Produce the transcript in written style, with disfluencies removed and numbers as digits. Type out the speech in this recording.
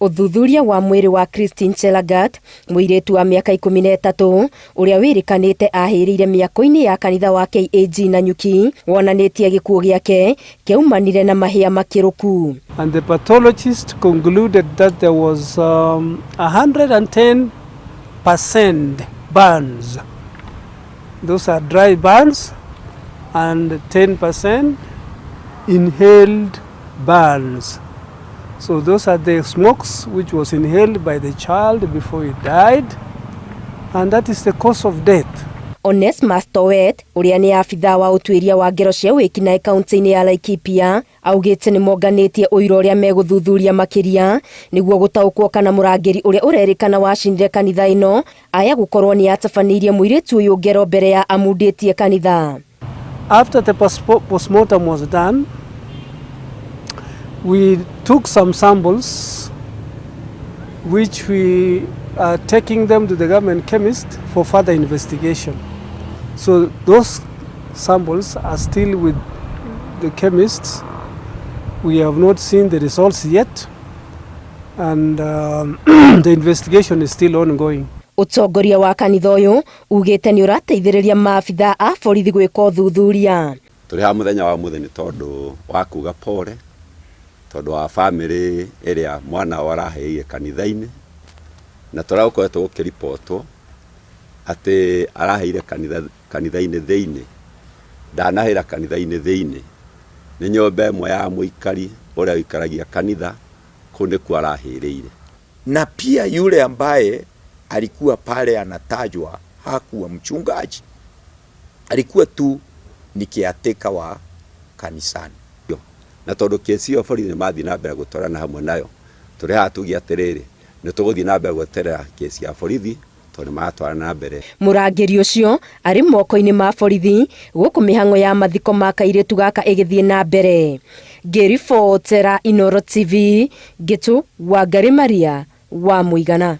Ũthuthuria wa mwĩrĩ wa Christine Chelagat, mũirĩtu wa mĩaka 13, ũrĩa wĩrĩkanĩte ahĩrĩire mĩako-inĩ ya kanitha wa KAG na Nyuki, wonanĩtie gĩkuũ gĩake kĩaumanire na mahĩa makĩrũku. And the pathologist concluded that there was 110% burns. Those are dry burns and 10% inhaled burns. So those are the smokes which was inhaled by the child before he died, and that is the cause of death. Onesmus Towet, ũrĩa nĩ abitha wa ũtuĩria wa ngero cia wĩkinaĩ kaunti-inĩ ya Laikipia, augĩte nĩ monganĩtie ũira ũrĩa megũthuthuria makĩria nĩguo gũtaũkwo kana mũrangĩri ũrĩa ũrerĩkana wacinire kanitha ĩno aya gũkorwo nĩ atabanĩirie mũirĩtu ũyũ ngero mbere ya amundĩtie kanitha. After the postmortem was done, we took some samples which we are taking them to the government chemist for further investigation. So those samples are still with the chemists. We have not seen the results yet, and the investigation is still ongoing. Ũtongoria wa kanitha ũyũ ugĩte nĩ ũrateithĩrĩria maabitha a borithi gwĩka ũthuthuria. Tũrĩ ha mũthenya wa mũthenya tondũ wa kuga pole tondũ wa family ĩrĩa mwana waraheire kanitha-inĩ, na tũrakoretwo gũkĩripotwo atĩ araheire kanitha-inĩ thĩinĩ, ndanahĩra kanitha-inĩ thĩinĩ, nĩ nyũmba ĩmwe ya mũikari ũrĩa wĩikaragia kanitha kũu nĩkuo arahĩrĩire. Na pia yule ambaye alikuwa pale anatajwa hakuwa mchungaji, alikuwa tu ni caretaker wa kanisani. Na tondũ kesi ĩyo borithi nĩmathiĩ na mbere gũtwarana hamwe nayo, tũrĩ haha tuge atĩrĩrĩ, nĩ tũgũthiĩ na mbere gweterera kesi ya borithi tondũ maratwarana na mbere. Mũrangĩri ũcio arĩ moko-inĩ ma borithi gũkũ mĩhang'o ya mathiko ma kairĩtu gaka ĩgĩthiĩ na mbere. Ngĩribotera Inooro TV, Gĩtũ Wangari Maria wa Mũigana.